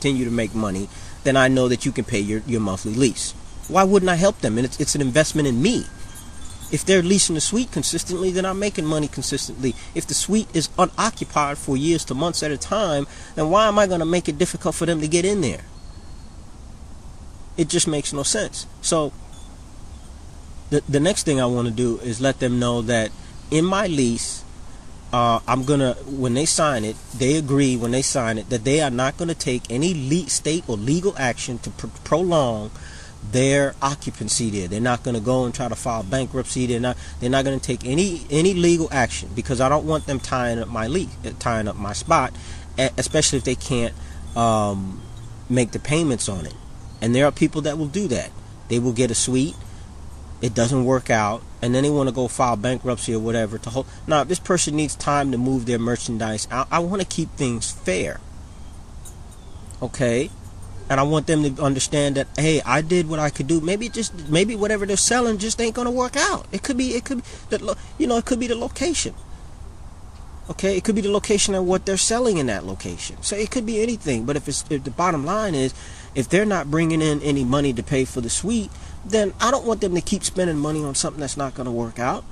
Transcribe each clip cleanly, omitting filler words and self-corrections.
continue to make money, then I know that you can pay your monthly lease. Why wouldn't I help them? And it's an investment in me. If they're leasing the suite consistently, then I'm making money consistently. If the suite is unoccupied for years to months at a time, then why am I going to make it difficult for them to get in there? It just makes no sense. So the next thing I want to do is let them know that in my lease, I'm gonna, when they sign it, they agree when they sign it that they are not going to take any state or legal action to prolong their occupancy there. They're not going to go and try to file bankruptcy. They're not going to take any legal action, because I don't want them tying up my lease, tying up my spot, especially if they can't make the payments on it. And there are people that will do that. They will get a suite, it doesn't work out, and then they want to go file bankruptcy or whatever to hold. Now, if this person needs time to move their merchandise out, I want to keep things fair. Okay? And I want them to understand that, hey, I did what I could do. Maybe whatever they're selling just ain't gonna work out. It could be that, you know, it could be the location. Okay, it could be the location of what they're selling in that location. So it could be anything. But if the bottom line is, if they're not bringing in any money to pay for the suite, then I don't want them to keep spending money on something that's not going to work out.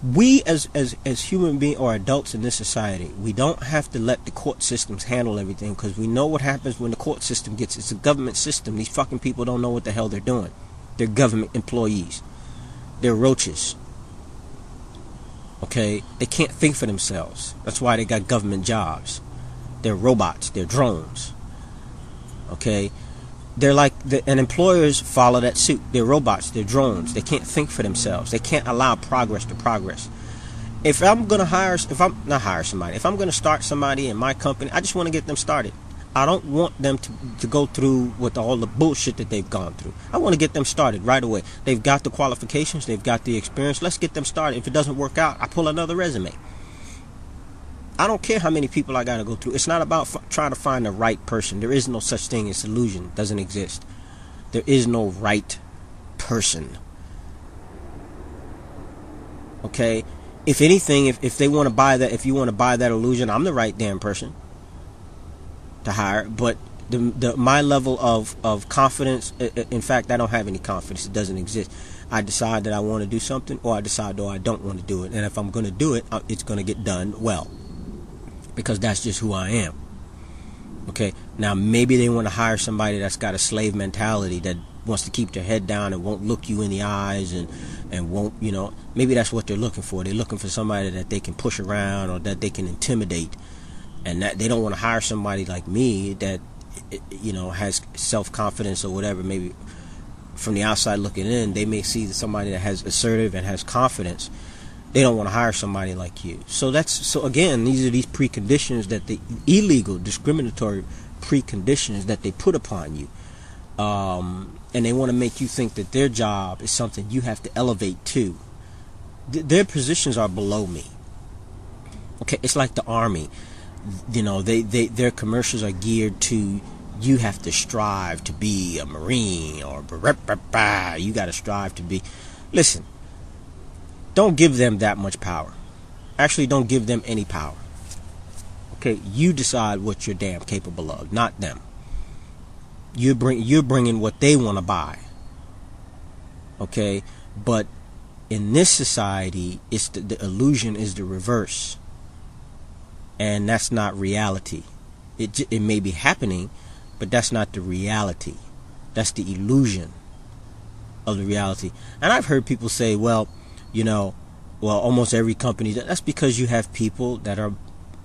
We as human beings or adults in this society, we don't have to let the court systems handle everything, because we know what happens when the court system it's a government system. These fucking people don't know what the hell they're doing. They're government employees. They're roaches. Okay? They can't think for themselves. That's why they got government jobs. They're robots. They're drones. Okay? They're like, and employers follow that suit. They're robots. They're drones. They can't think for themselves. They can't allow progress to progress. If I'm going to start somebody in my company, I just want to get them started. I don't want them to go through with all the bullshit that they've gone through. I want to get them started right away. They've got the qualifications. They've got the experience. Let's get them started. If it doesn't work out, I pull another resume. I don't care how many people I got to go through. It's not about trying to find the right person. There is no such thing as illusion. It doesn't exist. There is no right person. Okay? If anything, if they want to buy that, if you want to buy that illusion, I'm the right damn person to hire. But my level of confidence, in fact, I don't have any confidence. It doesn't exist. I decide that I want to do something, or I decide I don't want to do it. And if I'm going to do it, it's going to get done well, because that's just who I am. Okay, now maybe they want to hire somebody that's got a slave mentality, that wants to keep their head down and won't look you in the eyes and won't, you know, maybe that's what they're looking for. They're looking for somebody that they can push around or that they can intimidate, and that they don't want to hire somebody like me that, you know, has self-confidence or whatever. Maybe from the outside looking in, they may see somebody that has assertive and has confidence. They don't want to hire somebody like you. So again, these are these preconditions, that the illegal, discriminatory preconditions that they put upon you. And they want to make you think that their job is something you have to elevate to. Their positions are below me. Okay, it's like the Army. You know, their commercials are geared to, you have to strive to be a Marine, or you got to strive to be. Listen. Don't give them that much power. Actually, don't give them any power. Okay, you decide what you're damn capable of, not them. You're bringing what they want to buy. Okay, but in this society, it's the illusion is the reverse, and that's not reality. It may be happening, but that's not the reality. That's the illusion of the reality. And I've heard people say, well, you know, almost every company. That's because you have people that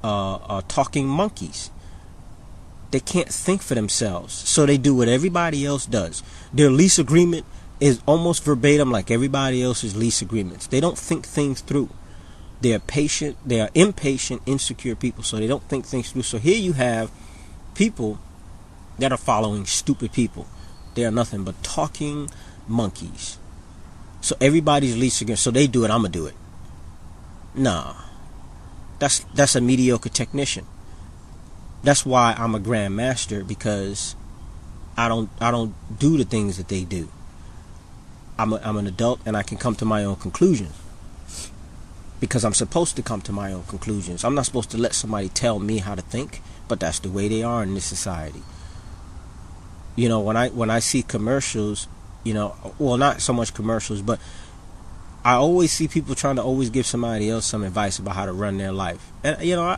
are talking monkeys. They can't think for themselves, so they do what everybody else does. Their lease agreement is almost verbatim like everybody else's lease agreements. They don't think things through. They are impatient, insecure people, so they don't think things through. So here you have people that are following stupid people. They are nothing but talking monkeys. So everybody's lease agreement, so they do it, I'm gonna do it. Nah, that's a mediocre technician. That's why I'm a grandmaster, because I don't do the things that they do. I'm an adult, and I can come to my own conclusions. because I'm supposed to come to my own conclusions. I'm not supposed to let somebody tell me how to think, but that's the way they are in this society. You know, when I see commercials, you know, well, not so much commercials, but I always see people trying to always give somebody else some advice about how to run their life. And, you know,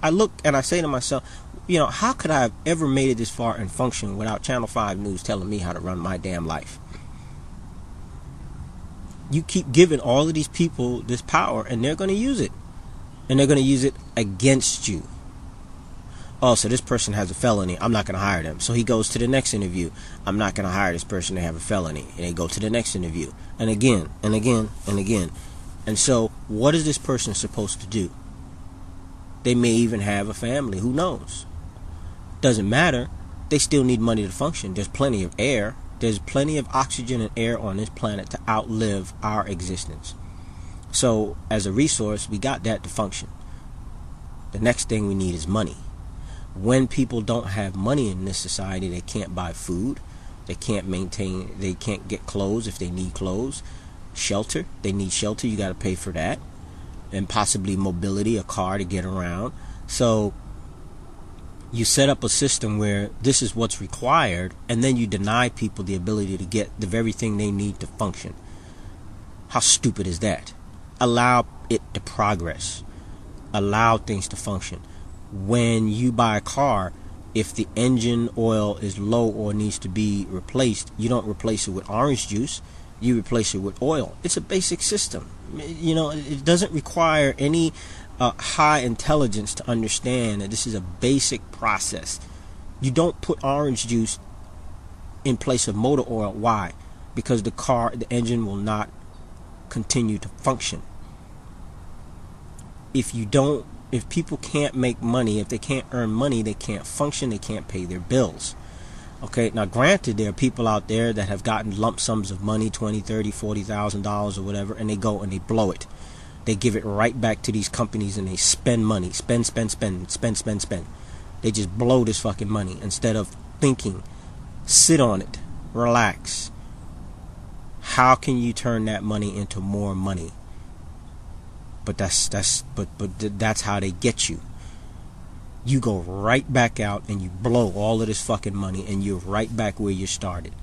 I look and I say to myself, you know, how could I have ever made it this far and function without Channel 5 News telling me how to run my damn life? You keep giving all of these people this power, and they're going to use it. And they're going to use it against you. Oh, so this person has a felony. I'm not going to hire them. So he goes to the next interview. I'm not going to hire this person. They have a felony. And they go to the next interview. And again, and again, and again. And so, what is this person supposed to do? They may even have a family. Who knows? Doesn't matter. They still need money to function. There's plenty of air. There's plenty of oxygen and air on this planet to outlive our existence. So, as a resource, we got that to function. The next thing we need is money. When people don't have money in this society, they can't buy food. They can't get clothes if they need clothes. Shelter, they need shelter. You got to pay for that. And possibly mobility, a car to get around. So, you set up a system where this is what's required, and then you deny people the ability to get the very thing they need to function. How stupid is that? Allow it to progress. Allow things to function. When you buy a car, if the engine oil is low or needs to be replaced, you don't replace it with orange juice. You replace it with oil. It's a basic system. You know, it doesn't require any high intelligence to understand that this is a basic process. You don't put orange juice in place of motor oil. Why? Because the engine will not continue to function. If people can't make money, if they can't earn money, they can't function, they can't pay their bills. Okay, now granted, there are people out there that have gotten lump sums of money, $20,000, $30,000, $40,000 or whatever, and they go and they blow it. They give it right back to these companies and they spend money. Spend. They just blow this fucking money instead of thinking. Sit on it. Relax. How can you turn that money into more money? But that's how they get you. You go right back out and you blow all of this fucking money and you're right back where you started.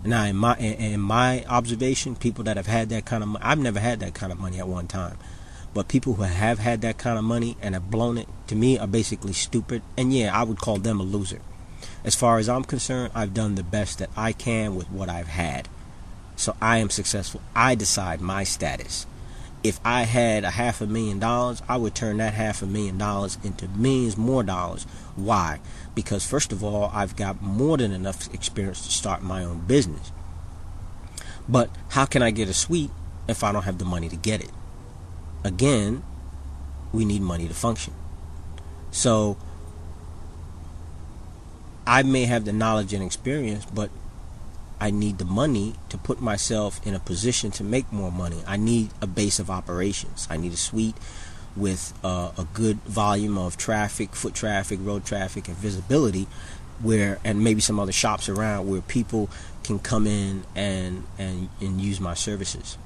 Now, in my observation, people that have had that kind of money, I've never had that kind of money at one time, but people who have had that kind of money and have blown it, to me, are basically stupid. And yeah, I would call them a loser. As far as I'm concerned, I've done the best that I can with what I've had. So I am successful. I decide my status. If I had $500,000, I would turn that $500,000 into millions more dollars. Why? Because first of all, I've got more than enough experience to start my own business. But how can I get a suite if I don't have the money to get it? Again, we need money to function. So I may have the knowledge and experience, but I need the money to put myself in a position to make more money. I need a base of operations. I need a suite with a good volume of traffic, foot traffic, road traffic, and visibility, and maybe some other shops around where people can come in and use my services.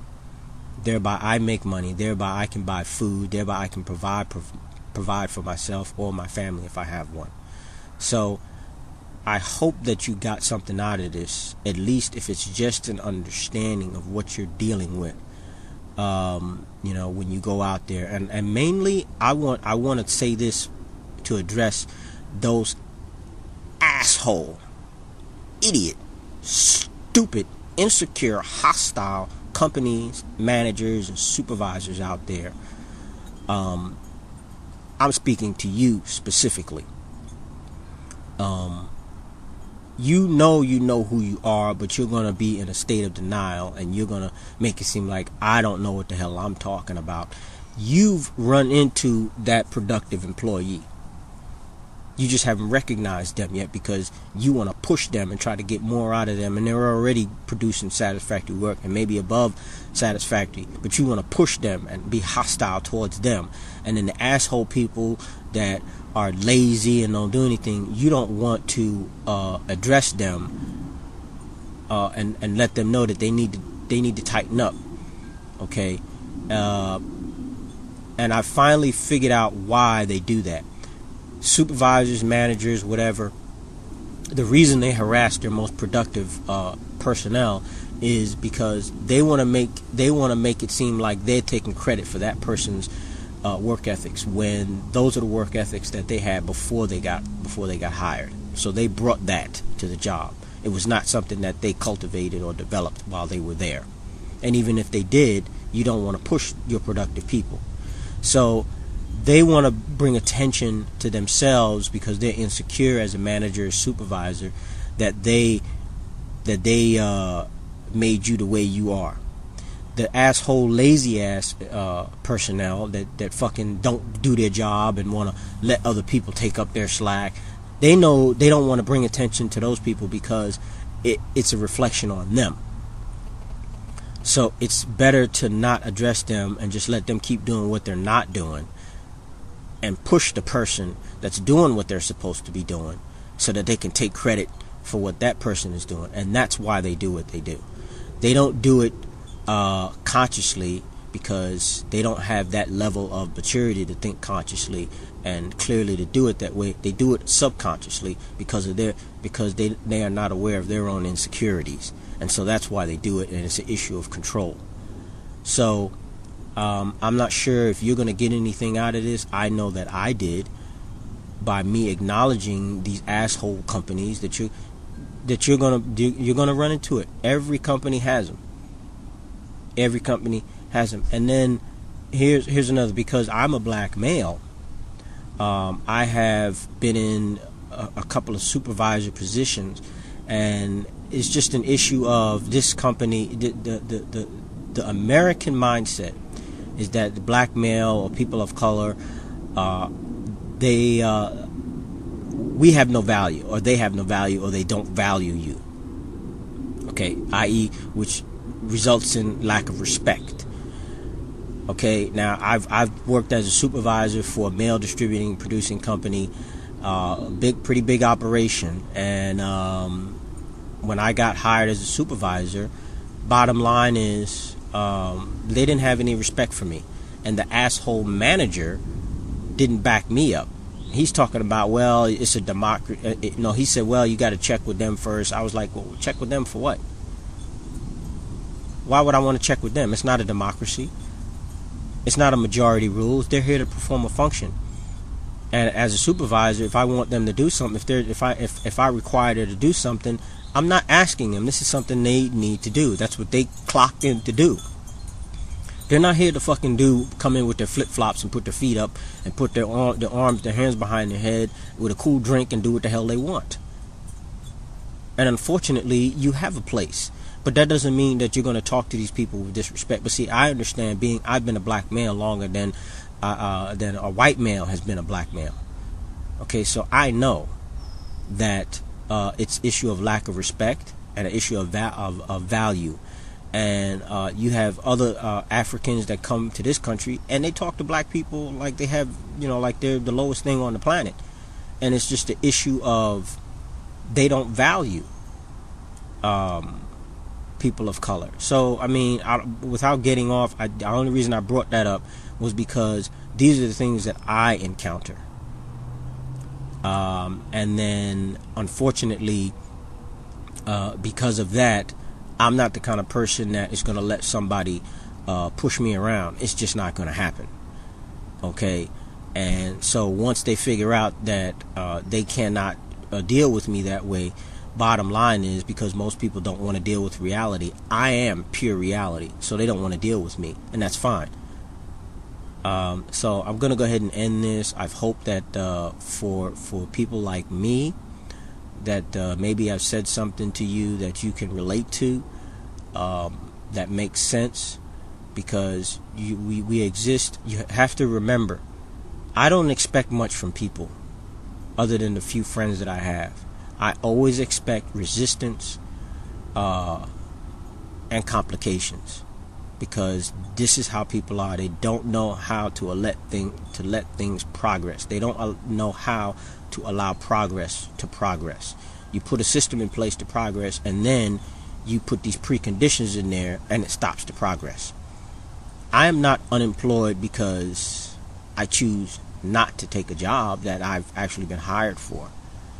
Thereby I make money. Thereby I can buy food. Thereby I can provide for myself or my family if I have one. So I hope that you got something out of this, at least if it's just an understanding of what you're dealing with. You know, when you go out there, and mainly I want to say this to address those asshole, idiot, stupid, insecure, hostile companies, managers, and supervisors out there. I'm speaking to you specifically. You know who you are, but you're going to be in a state of denial, and you're going to make it seem like I don't know what the hell I'm talking about. You've run into that productive employee. You just haven't recognized them yet because you want to push them and try to get more out of them, and they're already producing satisfactory work and maybe above satisfactory, but you want to push them and be hostile towards them. And then the asshole people that are lazy and don't do anything, you don't want to address them and let them know that they need to tighten up. Okay, And I finally figured out why they do that. Supervisors, managers, whatever, the reason they harass their most productive personnel is because they want to make it seem like they're taking credit for that person's work ethics, when those are the work ethics that they had before they got hired. So they brought that to the job. It was not something that they cultivated or developed while they were there. And even if they did, you don't want to push your productive people. So they want to bring attention to themselves because they're insecure as a manager or supervisor that they made you the way you are. The asshole, lazy ass personnel that fucking don't do their job and want to let other people take up their slack, they know they don't want to bring attention to those people because it's a reflection on them. So it's better to not address them and just let them keep doing what they're not doing, and push the person that's doing what they're supposed to be doing so that they can take credit for what that person is doing. And that's why they do what they do. They don't do it consciously, because they don't have that level of maturity to think consciously and clearly to do it that way. They do it subconsciously because they are not aware of their own insecurities, and so that's why they do it, and it's an issue of control. So I'm not sure if you're going to get anything out of this. I know that I did, by me acknowledging these asshole companies that you're gonna run into it. Every company has them. Every company has them. And then here's another. Because I'm a black male, I have been in a couple of supervisor positions, and it's just an issue of this company. The American mindset is that the black male or people of color, we have no value, or they have no value, or they don't value you. Okay, i.e., which results in lack of respect. Okay, now I've worked as a supervisor for a mail distributing producing company, pretty big operation, and when I got hired as a supervisor, bottom line is they didn't have any respect for me, and the asshole manager didn't back me up. He's talking about, well, it's a democracy. No, he said, well, you got to check with them first. I was like, well, check with them for what? Why would I want to check with them? It's not a democracy. It's not a majority rules. They're here to perform a function. And as a supervisor, if I want them to do something, if I require them to do something, I'm not asking them. This is something they need to do. That's what they clocked in to do. They're not here to fucking come in with their flip-flops and put their feet up and put their hands behind their head with a cool drink and do what the hell they want. And unfortunately, you have a place. But that doesn't mean that you're going to talk to these people with disrespect. But see, I understand I've been a black male longer than a white male has been a black male. Okay, so I know that it's issue of lack of respect and an issue of value. And you have other Africans that come to this country and they talk to black people like they have, like they're the lowest thing on the planet. And it's just the issue of they don't value people of color. So, I mean, without getting off, the only reason I brought that up was because these are the things that I encounter. And then, unfortunately, because of that, I'm not the kind of person that is going to let somebody push me around. It's just not going to happen. Okay? And so once they figure out that they cannot deal with me that way, bottom line is, because most people don't want to deal with reality, I am pure reality. So they don't want to deal with me, and that's fine. So I'm going to go ahead and end this. I've hoped that for people like me, that maybe I've said something to you that you can relate to, that makes sense, because we exist. You have to remember, I don't expect much from people other than the few friends that I have. I always expect resistance and complications, because this is how people are. They don't know how to let things progress. They don't know how to allow progress to progress. You put a system in place to progress, and then you put these preconditions in there, and it stops the progress. I am not unemployed because I choose not to take a job that I've actually been hired for.